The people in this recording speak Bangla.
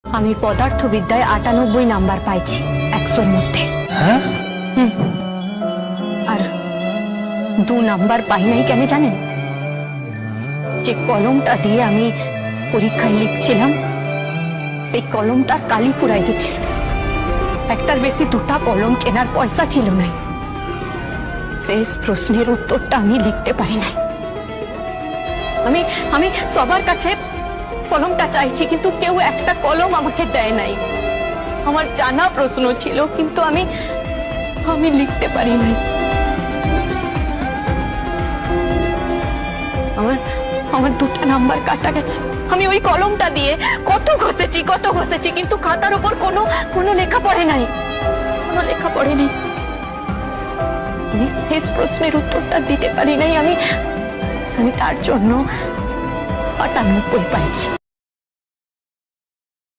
আমি পদার্থবিদ্যায় 98 নাম্বার পাইছি 100-র মধ্যে। হ্যাঁ? আর 2 নাম্বার পাই নাই কেন জানেন? যে কলমটা দিয়ে আমি পরীক্ষায় লিখছিলাম সেই কলমটার কালি পুরাই গেছে। একটার বেশি 2টা কলম কেনার পয়সা ছিল না। শেষ প্রশ্নের উত্তরটা আমি লিখতে পারি নাই। আমি সবার কাছে কলমটা চাইছি কিন্তু কেউ একটা কলম আমাকে দেয় নাই। আমার জানা প্রশ্ন ছিল কিন্তু আমি লিখতে পারি নাই। আমার 2টা নাম্বার কাটা গেছে। আমি ওই কলমটা দিয়ে কত ঘষেছি কিন্তু খাতার উপর কোনো লেখা পড়ে নাই। আমি শেষ প্রশ্নের উত্তরটা দিতে পারি নাই। আমি তার জন্য 98 পাইছি।